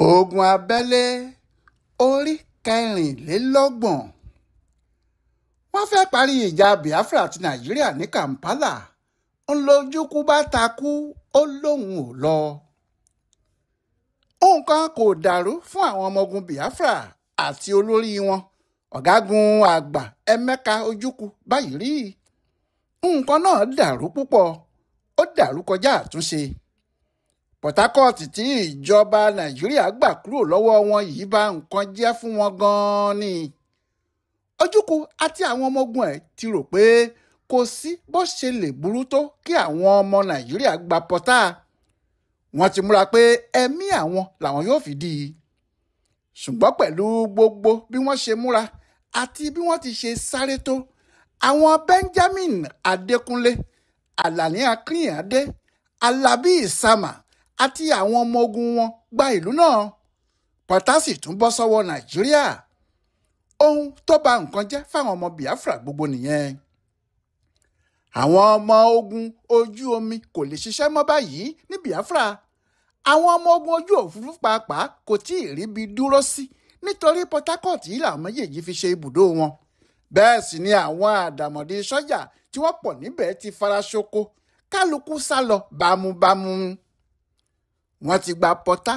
Ogun abẹ́lé orí kẹrìnlélọ́gbọ̀n. Wọ́n fẹ́ parí ìjà Biafra àti Nàìjíríà ní Kampala. Ojukwu bá takú, ó lóun ò lọ. Nǹkan kò dàrú fún àwọn ọmọ ogun Biafra àti olórí wọn, ọ̀gágun àgbà Emeka Ojukwu báyìí rí. Nǹkan náà dàrú púpọ̀, ó dàrú kọjá àtúnṣe. Port Harcourt tí ìjọba Nàìjíríà gbà kúrò lọ́wọ́ wọn yìí bà nǹkan jẹ́ fún wọn gan-an ni. Ojukwu àti àwọn ọmọ ogun ẹ̀ ti rò pé kò sí bó ṣe lè burú tó kí àwọn ọmọ Nàìjíríà gba pọ́tà. Wọ́n ti múra pé ẹ̀mí àwọn làwọn yóò fi dí i. Ṣùgbọ́n pẹ̀lú gbogbo bí wọ́n ṣe múra àti bí wọ́n ti ṣe sáré tó, àwọn Benjamin Adékúnlé, Alani Akínyàdé, Alábí Ìsàmà àti àwọn ọmọ ogun wọn gba ìlú náà. Pọ́tà sì tún bọ́ sọ́wọ́ Nàìjíríà. Ohun tó bà nǹkan jẹ́ fáwọn ọmọ Biafra gbogbo nìyẹn. Àwọn ọmọ ogun ojú omi kò lè ṣiṣẹ́ mọ́ báyìí ní Biafra. Àwọn ọmọ ogun ojú òfurufú pàápàá kò tí ì ríbi dúró sí nítorí Port Harcourt yìí làwọn méjèèjì fi ṣe ibùdó wọn. Bẹ́ẹ̀ sì ni àwọn àdàmọ̀dì sọ́jà tí wọ́n pọ̀ níbẹ̀ ti fara ṣoko, kálukú sá lọ bámúbámú. Wọ́n ti gba pọ́tà,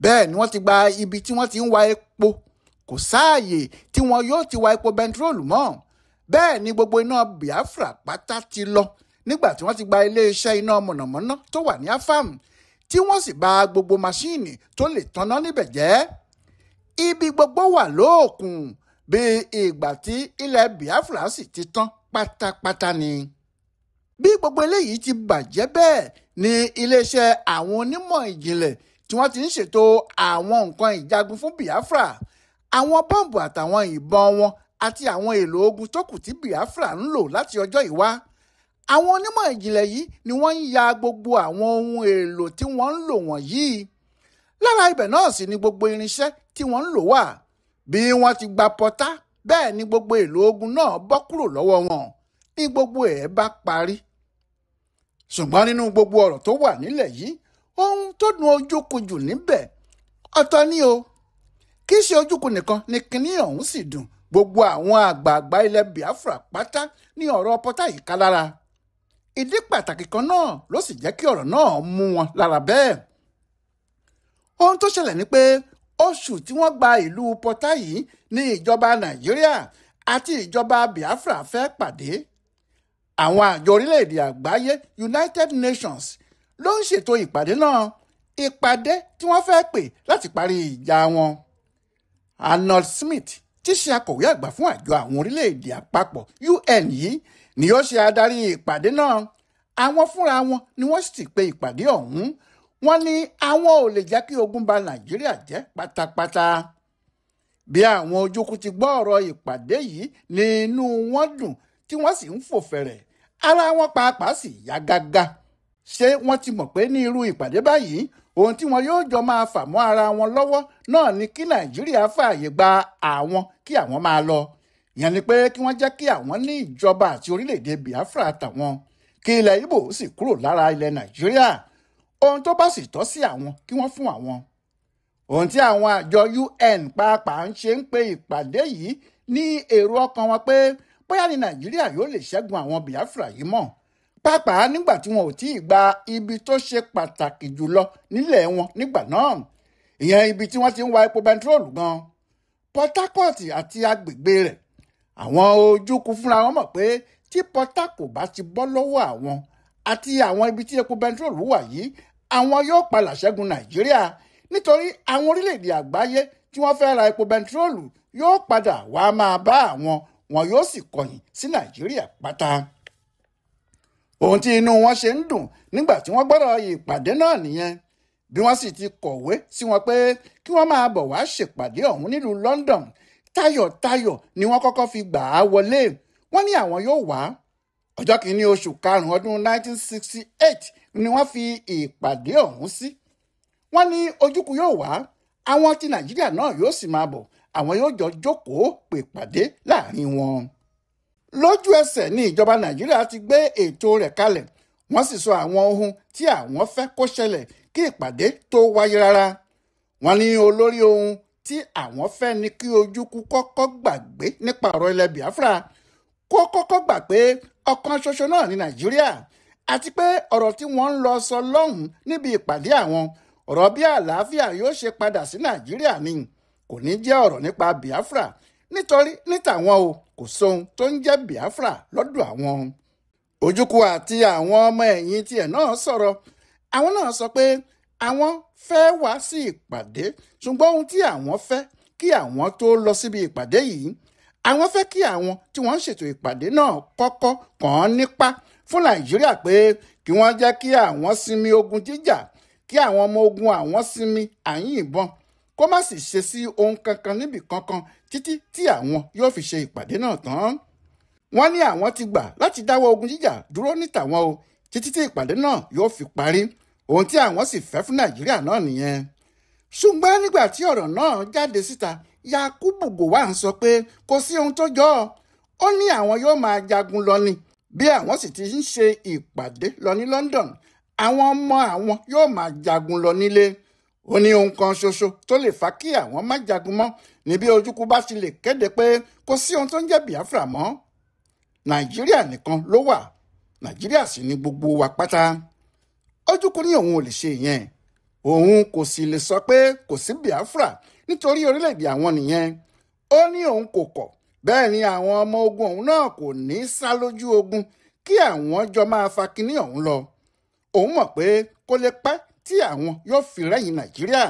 bẹ́ẹ̀ ni wọ́n ti gba ibi tí wọ́n ti ń wa epo. Kò sáàyè tí wọn yóò ti wa epo bẹntiróòlù mọ́. Bẹ́ẹ̀ ni gbogbo iná Biafra pátá ti lọ nígbà tí wọ́n ti gba iléeṣẹ́ iná mọ̀nàmọ́ná tó wà ní Afam, tí wọ́n sì bà gbogbo máṣíìnì tó lè tanná níbẹ̀ jẹ́. Ibi gbogbo wà lóòkùn bí ìgbà tí ilẹ̀ Biafra sì ti tán pátápátá ni. Bí gbogbo eléyìí ti bàjẹ́ bẹ́ẹ̀ ni iléeṣẹ́ àwọn onímọ̀ ìjìnlẹ̀ tí wọ́n ti ń ṣètò àwọn nǹkan ìjagun fún Biafra, àwọn bọ́ǹbù àtàwọn ìbọn wọn àti àwọn èlò ogun tó kù tí Biafra ń lò láti ọjọ́ ìwá. Àwọn onímọ̀ ìjìnlẹ̀ yìí ni wọ́n ń ya gbogbo àwọn ohun èlò tí wọ́n ń lò wọ̀nyí. Lára ibẹ̀ náà sì ni gbogbo irinṣẹ́ tí wọ́n ń lò wà. Bí wọ́n ti gba pọ́tà, bẹ́ẹ̀ ni gbogbo èlò ogun náà bọ́ kúrò lọ́wọ́ wọn ní gbogbo ẹ̀ bá parí. Ṣùgbọ́n nínú gbogbo ọ̀rọ̀ tó wà nílẹ̀ yìí, ohun tó dùn Ojukwu jù níbẹ̀ ọ̀tọ̀ ni o. Kì í ṣe Ojukwu nìkan ni kinní ọ̀hún sì dùn gbogbo àwọn àgbààgbà ilẹ̀ Biafra pátá ní ọ̀rọ̀ pọ́tà yìí ká lára. Ìdí pàtàkì kan náà ló sì jẹ́ kí ọ̀rọ̀ náà mú wọn lára bẹ́ẹ̀. Ohun tó ṣẹlẹ̀ ni pé oṣù tí wọ́n gba ìlú pọ́tà yìí ní ìjọba Nàìjíríà àti ìjọba Biafra fẹ́ pàdé. Àwọn àjọ orílẹ̀-èdè àgbáyé United Nations ló ń ṣètò ìpàdé náà, ìpàdé tí wọ́n fẹ́ pè láti parí ìjà wọn. Arnold Smith tí ṣe akọ̀wé àgbà fún àjọ àwọn orílẹ̀-èdè àpapọ̀ UN yìí ni ó ṣe adarí ìpàdé náà. Àwọn fúnra wọn ni wọ́n sì pe ìpàdé ọ̀hún. Wọ́n ní àwọn ò lè jẹ́ kí ogun ba Nàìjíríà jẹ́ pátápátá. Bí àwọn Ojukwu ti gbọ́ ọ̀rọ̀ ìpàdé yìí ni inú wọn dùn tí wọ́n sì ń fò fẹ̀rẹ̀, ara wọn pàápàá sì yá gágá. Ṣé wọ́n ti mọ̀ pé ní irú ìpàdé báyìí ohun tí wọn yóò jọ máa fà mọ́ ara wọn lọ́wọ́ náà ni kí Nàìjíríà fààyè gba àwọn kí àwọn máa lọ. Ìyẹn ni pé kí wọ́n jẹ́ kí àwọn ní ìjọba àti orílẹ̀-èdè Biafra tàwọn, kí ilẹ̀ Ìgbò sì kúrò lára ilẹ̀ Nàìjíríà. Ohun tó bá sì tọ́ sí àwọn kí wọ́n fún àwọn. Ohun tí àwọn àjọ UN pàápàá ń ṣe ń pe ìpàdé yìí ní èrò ọkàn wọn pé bóyá ní Nàìjíríà yóò lè ṣẹ́gun àwọn Biafra yìí mọ́, pàápàá nígbà tí wọn ò tí ì gba ibi tó ṣe pàtàkì jùlọ nílẹ̀ wọn nígbà náà, ìyẹn ibi tí wọ́n ti ń wa epo bẹntiróòlù gan, Port Harcourt àti agbègbè rẹ̀. Àwọn Ojukwu fúnra wọn mọ̀ pé tí Port Harcourt bá ti bọ́ lọ́wọ́ àwọn àti àwọn ibi tí epo bẹntiróòlù wà yìí, àwọn yóò padà ṣẹ́gun Nàìjíríà, nítorí àwọn orílẹ̀-èdè àgbáyé tí wọ́n fẹ́ ra epo bẹntiróòlù yóò padà wá máa bá wọn yóò sì kọ̀yìn sí Nàìjíríà pátá. Ohun tí inú wọn ṣe ń dùn nígbà tí wọ́n gbọ́dọ̀ ìpàdé náà nìyẹn. Bí wọ́n sì ti kọ̀wé sí wọn pé kí wọ́n máa bọ̀ wá ṣèpàdé ọ̀hún nílùú London, tayọ̀tayọ̀ ni wọ́n kọ́kọ́ fi gbà á wọlé. Wọ́n ní àwọn yóò wá. Ọjọ́ kìíní oṣù karùn-ún ọdún 1968 ni wọ́n fi ìpàdé ọ̀hún sí. Wọ́n ní Ojukwu yóò wá, àwọn ti Nàìjíríà náà yóò sì máa bọ̀, àwọn yóò jọ jókòó pè pàdé láàrin wọn. Lójú ẹsẹ̀ ni ìjọba Nàìjíríà ti gbé ètò rẹ̀ kalẹ̀. Wọ́n sì sọ àwọn ohun tí àwọn fẹ́ kó ṣẹlẹ̀ kí ìpàdé tó wáyé rárá. wọ́n ní olórí ohun tí àwọn fẹ́ ni kí Ojukwu kọ́kọ́ gbàgbé nípa ọ̀rọ̀ ilẹ̀ Biafra, kó kọ́kọ́ gbà pé ọ̀kan ṣoṣo náà ní Nàìjíríà, àti pé ọ̀rọ̀ tí wọ́n ń lọ sọ lọ́hùn níbi ìpàdé àwọn, ọ̀rọ̀ bí àlàáfíà yóò ṣe padà sí Nàìjíríà ni, kò ní jẹ́ ọ̀rọ̀ nípa Biafra, nítorí ní tàwọn o kò sóhun tó ń jẹ́ Biafra lọ́dọ̀ àwọn. Ojukwu àti àwọn ọmọ ẹ̀yìn tiẹ̀ náà sọ̀rọ̀. Àwọn náà sọ pé àwọn fẹ́ wá sí ìpàdé, ṣùgbọ́n ohun tí àwọn fẹ́ kí àwọn tó lọ síbi ìpàdé yìí, àwọn fẹ́ kí àwọn tí wọ́n ń ṣètò ìpàdé náà kọ́kọ́ kàn án nípa fún Nàìjíríà pé kí wọ́n jẹ́ kí àwọn sinmi ogun jíjà, kí àwọn ọmọ ogun àwọn sinmi àyín ìbọn, kó má sì ṣe sí ohun kankan níbì kankan títí tí àwọn yóò fi ṣe ìpàdé náà tán. Wọ́n ní àwọn ti gbà láti dáwọ́ ogun jíjà dúró ní tàwọn o títí tí ìpàdé náà yóò fi parí, ohun tí àwọn sì fẹ́ fún Nàìjíríà náà nìyẹn. Ṣùgbọ́n nígbà tí ọ̀rọ̀ náà jáde síta, Yakubu Gowon sọ pé kò sí ohun tó jọ ọ́. Ó ní àwọn yóò máa jagun lọ ni, bí àwọn sì ti ń ṣe ìpàdé lọ ní London, àwọn ọmọ àwọn yóò máa jagun lọ nílé. Ó ní ohun kan ṣoṣo tó lè fà kí àwọn má jagun mọ́ ní bí Ojukwu bá ti lè kéde pé kò sí ohun tó ń jẹ́ Biafra mọ́. Nàìjíríà nìkan ló wà, Nàìjíríà sì ni gbogbo wa pátá. Ojukwu ní òun ò lè ṣe ìyẹn, òun kò sì lè sọ pé kò sí Biafra nítorí orílẹ̀-èdè àwọn nìyẹn. Ó ní òun kò kọ̀, bẹ́ẹ̀ ni àwọn ọmọ ogun òun náà kò ní sá lójú ogun kí àwọn jọ máa fa kinní ọ̀hún lọ. Òun mọ̀ pé kò lè pẹ́ tí àwọn yóò fi rẹ́yìn Nàìjíríà,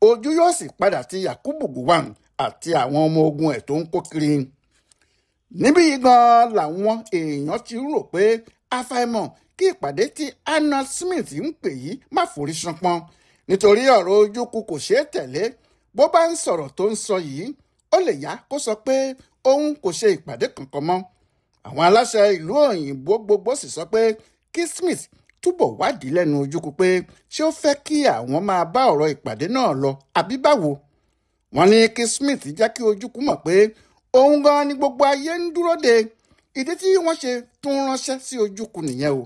ojú yóò sì padà ti Yakubu Gowon àti àwọn ọmọ ogun ẹ̀ tó ń kó kiri. Níbí yìí gan làwọn èèyàn ti rò pé àfàìmọ̀ kí ìpàdé tí Arnold Smith ń pè yìí má forí ṣánpọ́n, nítorí ọ̀rọ̀ Ojukwu kò ṣeé tẹ̀lé. Bó bá ń sọ̀rọ̀ tó ń sọ yìí, ó lè yá kó sọ pé òun kò ṣe ìpàdé kankan mọ́. Àwọn aláṣẹ ìlú òyìnbó gbogbo sì sọ pé kí Smith túbọ̀ wádìí lẹ́nu Ojukwu pé ṣé ó fẹ́ kí àwọn máa bá ọ̀rọ̀ ìpàdé náà lọ àbí báwo. Wọ́n ní kí Smith jẹ́ kí Ojukwu mọ̀ pé òun gan ni gbogbo ayé ń dúró de. Ìdí tí wọ́n ṣe tún ránṣẹ́ sí Ojukwu nìyẹn o.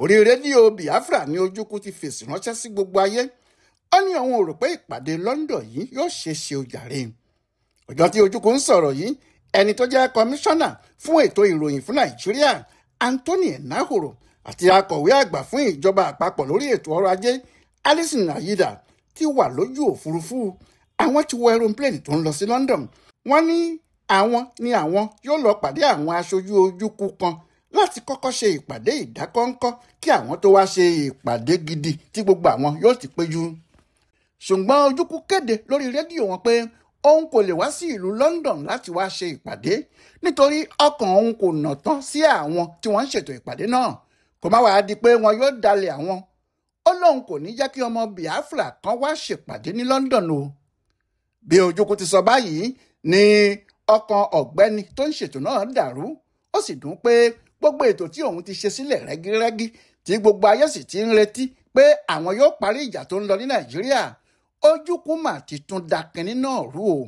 Orí rédíò Biafra ni Ojukwu ti fèsì ránṣẹ́ sí gbogbo ayé. Ó ní òun ò rò pé ìpàdé London yìí yóò ṣe ojàre. Ọjọ́ tí Ojukwu ń sọ̀rọ̀ yìí, ẹni tó jẹ́ kọmíṣánná fún ètò ìròyìn fún Nàìjíríà, Anthony Enahoro, àti akọ̀wé àgbà fún ìjọba àpapọ̀ lórí ètò ọrọ̀ ajé, Alison Ayida, ti wà lójú òfurufú. Àwọn ti wọ aeroplane tó ń lọ sí London. Wọ́n ní àwọn yóò lọ pàdé àwọn aṣojú Ojukwu kan láti kọ́kọ́ ṣe ìpàdé ìdákọ́ńkọ́ kí àwọn tó wá ṣe ìpàdé gidi tí gbogbo àwọn yóò ti péjú. Ṣùgbọ́n Ojukwu kéde lórí rédíò wọn pé òun kò lè wá sí ìlú London láti wá ṣe ìpàdé nítorí ọkàn òun kò nà tán sí àwọn tí wọ́n ń ṣètò ìpàdé náà, kó má wàá di pé wọn yóò dalẹ̀ àwọn. Ó lóun kò ní jẹ́ kí ọmọ Biafra kan wá ṣèpàdé ní London o. Bí Ojukwu ti sọ báyìí ni ọkàn ọ̀gbẹ́ni tó ń ṣètò náà dàrú. Ó sì dùn pé gbogbo ètò tí òun ti ṣe sílẹ̀ rẹ́gírẹ́gí tí gbogbo ayé sì ti ń retí pé àwọn yóò parí ìjà tó ń lọ ní Nàìjíríà, Ojukwu mà ti tún da kinní náà rú o.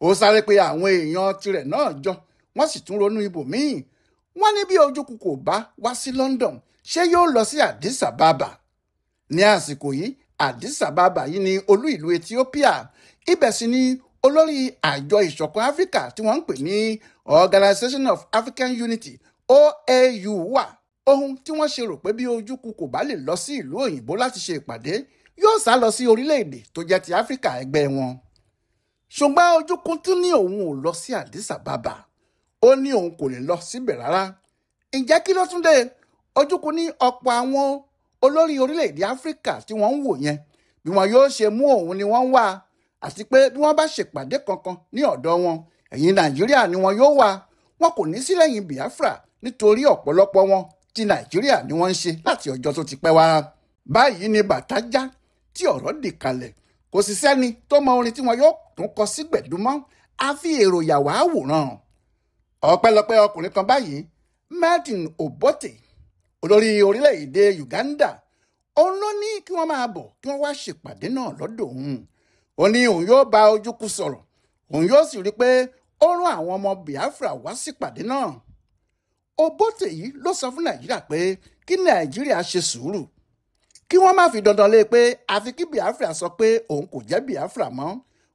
Ó sáré pé àwọn èèyàn tirẹ̀ náà jọ, wọ́n sì tún ronú ibòmíì. Wọ́n ní bí Ojukwu kò bá wá sí London, ṣé yóò lọ sí Addis Ababa? Ní àsìkò yìí, Addis Ababa yìí ni olú ìlú Ethiopia. Ibẹ̀ sì ni olórí àjọ ìṣọ̀kan Áfíríkà tí wọ́n ń pè ní Organization of African Unity OAU wà. Ohun tí wọ́n ṣe rò pé bí Ojukwu kò bá lè lọ sí ìlú òyìnbó láti ṣe ìpàdé, yóò sá lọ sí orílẹ̀-èdè tó jẹ́ ti Áfíríkà ẹgbẹ́ wọn. Ṣùgbọ́n Ojukwu tún ní òun ò lọ sí Addis Ababa. Ó ní òun kò lè lọ síbẹ̀ rárá. Ǹjẹ́ kí ló tún dé? Ojukwu ní ọ̀pọ̀ àwọn olórí orílẹ̀-èdè Áfíríkà tí wọ́n ń wò yẹn, bí wọn yóò ṣe mú òun ni wọ́n ń wá, àti pé bí wọ́n bá ṣèpàdé kankan ní ọ̀dọ̀ wọn, ẹ̀yìn Nàìjíríà ni wọn yóò wá. Wọn kò ní sí lẹ́yìn Biafra nítorí ọ̀pọ̀lọpọ̀ wọn ti Nàìjíríà ni wọ́n ń ṣe láti ọjọ́ tó ti pẹ́ wá. Báyìí ni bàtà já tí ọ̀rọ̀ dì kalẹ̀. Kò sì sẹ́ni tó mọ orin tí wọn yóò tún kọ sí gbẹ̀dúmọ́, àfi èrò yàwá àwòrán. Ọpẹ́lọpẹ́ ọkùnrin kan báyìí, Martin Obote, olórí orílẹ̀-èdè Uganda, òun ló ní kí wọ́n máa bọ̀ kí wọ́n wá ṣèpàdé náà lọ́dọ̀ òun. Ó ní òun yóò bá Ojukwu sọ̀rọ̀, òun yóò sì rí pé ó rán àwọn ọmọ Biafra wá sípàdé náà. Obote yìí ló sọ fún Nàìjíríà pé kí Nàìjíríà ṣe sùúrù. kí wọ́n má fi dandan lé pé àfi kí Biafra sọ pé òun kò jẹ́ Biafra mọ́.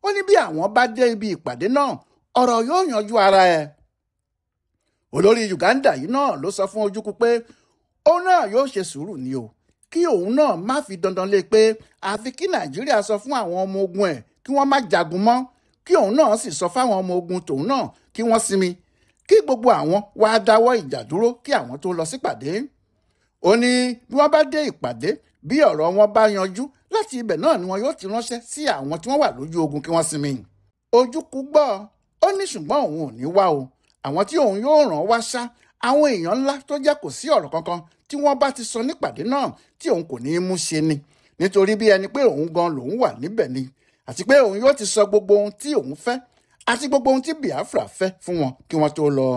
Ó ní bí àwọn bá dé ibi ìpàdé náà ọ̀rọ̀ yóò yanjú ara ẹ̀. Olórí Uganda yìí náà ló sọ fún Ojukwu pé òun náà yóò ṣe sùúrù ni o, kí òun náà má fi dandan lé pé àfi kí Nàìjíríà sọ fún àwọn ọmọ ogun ẹ̀ kí wọ́n má jagun mọ́, kí òun náà sì sọ fáwọn ọmọ ogun tòun náà kí wọ́n sinmi, kí gbogbo àwọn wá dáwọ́ ìjà dúró kí àwọn tó lọ sípàdé. Ó ní bí wọ́n bá dé ìpàdé, bí ọ̀rọ̀ wọn bá yanjú, láti ibẹ̀ náà ni wọn yóò ti ránṣẹ́ sí àwọn tí wọ́n wà lójú ogun kí wọ́n sinmi. Ojukwu gbọ́, ó ní ṣùgbọ́n òun ò ní wá o, àwọn tí òun yóò rán wá ṣá àwọn èèyàn ńlá tó jẹ́ kò sí ọ̀rọ̀ kankan tí wọ́n bá ti sọ nípàdé náà tí òun kò ní í mú ṣe ni, nítorí bí ẹni pé òun gan lòun wà níbẹ̀ ni, àti pé òun yóò ti sọ gbogbo ohun tí òun fẹ́ àti gbogbo ohun tí Biafra fẹ́ fún wọn kí wọ́n tó lọ.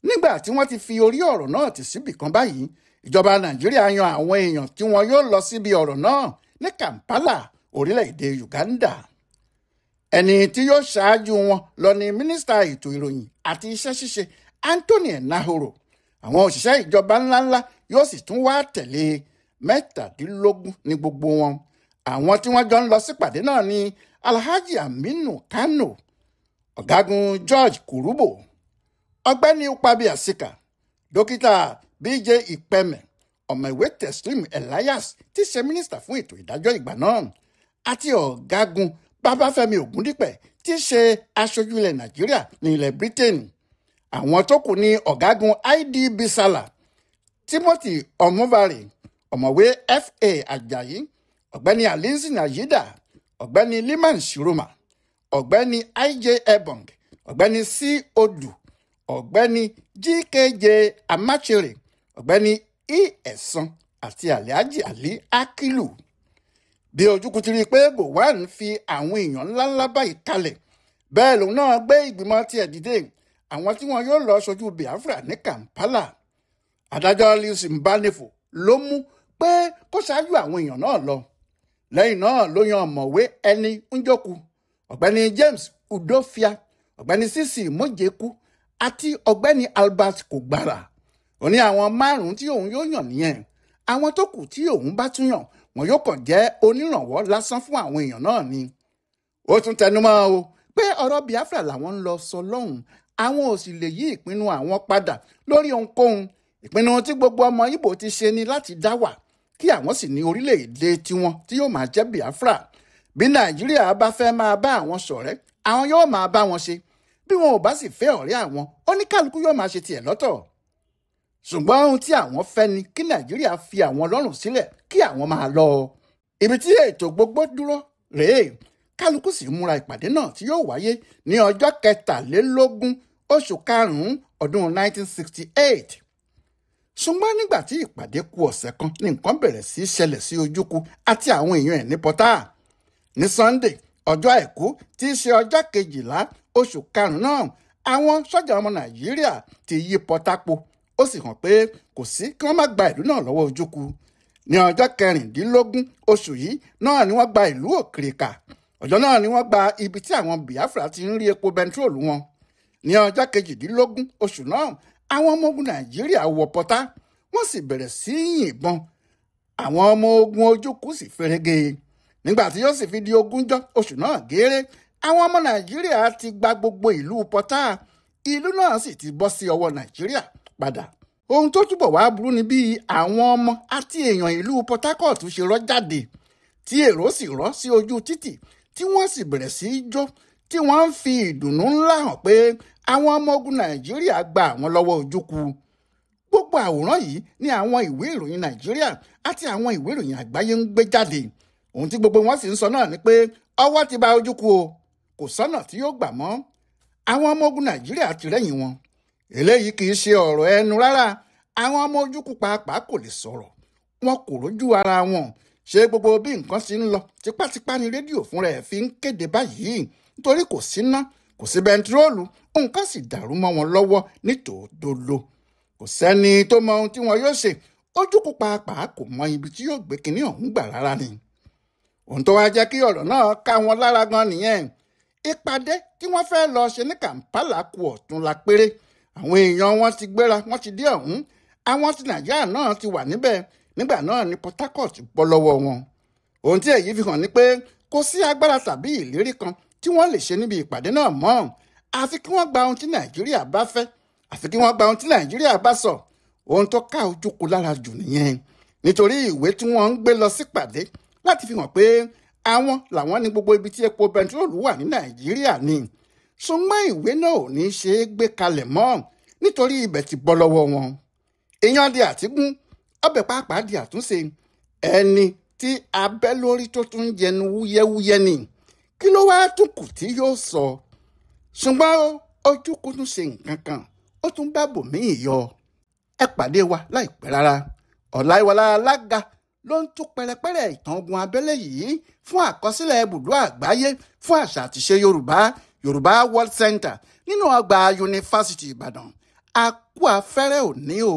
Nígbà tí wọ́n ti fi orí ọ̀rọ̀ náà tì síbì kan báyìí, ìjọba Nàìjíríà yan àwọn èèyàn tí wọn yóò lọ síbi ọ̀rọ̀ náà ní Kampala, orílẹ̀-èdè Uganda. Ẹni tí yóò ṣáájú wọn lọ ni mínísítà ètò ìròyìn àti iṣẹ́ ṣíṣe Anthony Nahoro. Àwọn òṣìṣẹ́ ìjọba ńláńlá yóò sì tún wá tẹ̀lé 17 ní gbogbo wọn. Àwọn tí wọ́n jọ ń lọ sípàdé náà ni Alhaji Aminu Kano, Ọ̀gágun George Kurubo, Ọ̀gbẹ́ni Ukpabi Asika, Dókítà BJ Ipeme, Ọ̀mọ̀wé Teslim Elias tí ṣe mínísítà fún ètò ìdájọ́ ìgbà náà, àti Ọ̀gágun Babafẹ́mi Ògúndípẹ̀ tí ṣe aṣojú ilẹ̀ Nàìjíríà ní ilẹ̀ Britain. Àwọn tó kù ní Ọ̀gágun ID Bisala, Timothy Omuvare, Ọ̀mọ̀wé FA Ajayi, Ọ̀gbẹ́ni Alizi Najida, Ọ̀gbẹ́ni Liman Shiroma, Ọ̀gbẹ́ni IJ Ebong, Ọ̀gbẹ́ni C. Odu, Ọ̀gbẹ́ni GKJ Amachere, Ọ̀gbẹ́ni E. Ẹ̀sán àti Alhaji Ali Akilu. Bí Ojukwu ti rí i pé Gowon fi àwọn èèyàn ńláńlá báyìí kalẹ̀, bẹ́ẹ̀ lòun náà gbé ìgbìmọ̀ tiẹ̀ dìde, àwọn tí wọn yóò lọ ṣojú Biafra ní Kampala. Adájọ́ Lucy Mbanefo ló mú pé kó ṣáájú àwọn èèyàn náà lọ. Lẹ́yìn náà ló yan ọ̀mọ̀wé ẹni Njoku, Ọ̀gbẹ́ni James Udofia, Ọ̀gbẹ́ni Sisi Mojeku àti Ọ̀gbẹ́ni Albert Kogbara. Ó ní àwọn 5 tí òun yóò yàn nìyẹn. Àwọn tó kù tí òun bá tún yàn, wọn yóò kàn jẹ́ onírànwọ́ lásán fún àwọn èèyàn náà ni. Ó tún tẹnumọ́ o pé ọ̀rọ̀ Biafra làwọn ń lọ sọ lọ́hùn, àwọn ò sì lè yí ìpinnu àwọn padà lórí ohunkóhun. Ìpinnu tí gbogbo ọmọ Ìgbò ti ṣe ni láti dá wà, kí àwọn sì ní orílẹ̀-èdè tiwọn tí yóò máa jẹ́ Biafra. Bí Nàìjíríà bá fẹ́ máa bá àwọn ṣọ̀rẹ́, àwọn yóò máa bá wọn ṣe. Bí wọn ò bá sì fẹ́ ọ̀rẹ́ àwọn, oníkálukú yóò máa ṣe tiẹ̀ lọ́tọ̀. Ṣùgbọ́n ohun tí àwọn fẹ́ ni kí Nàìjíríà fi àwọn lọ́rùn sílẹ̀ kí àwọn máa lọ. Ibi tí ètò gbogbo dúró rèé, kálukú sì múra ìpàdé náà tí yóò wáyé ní ọjọ́ 23 oṣù karùn-ún ọdún 1968. Ṣùgbọ́n nígbà tí ìpàdé kù ọ̀sẹ̀ kan ní nǹkan bẹ̀rẹ̀ sí í ṣẹlẹ̀ sí Ojukwu àti àwọn èèyàn ẹ̀ ní Pọ́tà. Ní Sunday, ọjọ́ Àìkú tí í ṣe ọjọ́ 12 oṣù karùn-ún náà, àwọn sọ́jà ọmọ Nàìjíríà ti yí Pọ́tà po. Ó sì hàn pé kò sí kí wọ́n má gba ìlú náà lọ́wọ́ Ojukwu. Ní ọjọ́ 16 oṣù yìí náà ni wọ́n gba ìlú Òkìrìkà. Ọjọ́ náà ni wọ́n gba ibi tí àwọn Biafra ti ń rí epo bẹntiróòlù wọn. Ní ọjọ́ 22 oṣù náà, àwọn ọmọ ogun Nàìjíríà wọ Pọ́tà, wọ́n sì bẹ̀rẹ̀ sí í yìnbọn. Àwọn ọmọ ogun Ojukwu sì ferege. Nígbà tí yóò sì fi di 20 oṣù náà gééré, àwọn ọmọ Nàìjíríà ti gba gbogbo ìlú Pọ́tà. Ìlú náà sì ti bọ́ sí ọwọ́ Nàìjíríà padà. Ohun tó túbọ̀ wá burú ni bí àwọn ọmọ àti èèyàn ìlú Port Harcourt ṣe rọ́ jáde, tí èrò sì rọ́ sí ojú títì, tí wọ́n sì bẹ̀rẹ̀ sí í jó, tí wọ́n ń fi ìdùnnú ńlá hàn pé àwọn ọmọ ogun Nàìjíríà gba àwọn lọ́wọ́ Ojukwu. Gbogbo àwòrán yìí ni àwọn ìwé ìròyìn Nàìjíríà àti àwọn ìwé ìròyìn àgbáyé ń gbé jáde. Ohun tí gbogbo wọn sì ń sọ náà ni pé ọwọ́ ti ba Ojukwu o, kò sọ́nà tí yóò gbà mọ́. Àwọn ọmọ ogun Nàìjíríà ti rẹ́yìn wọn. Eléyìí kì í ṣe ọ̀rọ̀ ẹnu rárá. Àwọn ọmọ Ojukwu pàápàá kò lè sọ̀rọ̀, wọn kò rójú ara wọn. Ṣé gbogbo bí nǹkan ṣe ń lọ tipátipá ni rédíò fúnra ẹ̀ fi ń kéde báyìí, nítorí kò síná, kò sí bẹntiróòlù, nǹkan sì dàrú mọ́ wọn lọ́wọ́ nítòótọ́. Kò sẹ́ni tó mọ ohun tí wọn yóò ṣe. Ojukwu pàápàá kò mọ ibi tí yóò gbé kinní ọ̀hún gbà rárá ni. Ohun tó wá jẹ́ kí ọ̀rọ̀ náà ká wọn lára gan nìyẹn. Ìpàdé tí wọ́n fẹ́ lọ ṣe ní Kampala kù ọ̀túnla péré. Àwọn èèyàn wọn ti gbéra, wọ́n ti dé ọ̀hún. Àwọn ti Nàìjíríà náà ti wà níbẹ̀. nígbà náà ní Port Harcourt bọ́ lọ́wọ́ wọn. Ohun tí èyí fi hàn ni pé kò sí agbára tàbí ìlérí kan tí wọ́n lè ṣe níbi ìpàdé náà mọ́, àfi kí wọ́n gba ohun tí Nàìjíríà bá fẹ́, àfi kí wọ́n gba ohun tí Nàìjíríà bá sọ. Ohun tó ká Ojukwu lára jù nìyẹn, nítorí ìwé tí wọ́n ń gbé lọ sípàdé láti fi hàn pé àwọn làwọn ní gbogbo ibi tí epo bẹntiróòlù wà ní Nàìjíríà ni. Ṣùgbọ́n ìwé náà ò ní ṣe é gbé kalẹ̀ mọ́ nítorí ibẹ̀ ti bọ́ lọ́wọ́ wọn. Èèyàn di àtigún, ọbẹ̀ pàápàá di àtúnṣe. Ẹni tí abẹ́ lórí tó tún jẹnu wúyẹ́wúyẹ́ ni. Kí ló wá tún kù tí yóò sọ? Ṣùgbọ́n Ojukwu tún ṣe nǹkan kan, ó tún bá bòmíì yọ. Ẹ pàdé wa láìpẹ́ rárá. Ọláyíwọlá Alága ló ń tún pẹ̀rẹ̀pẹ̀rẹ̀ ìtàn ogun abẹ́lé yìí fún àkọsílẹ̀ ibùdó àgbáyé fún àṣà àtìṣe Yorùbá World Center nínú ọgbà Yunifásítì Ìbàdàn. A kú afẹ́rẹ́ òní o.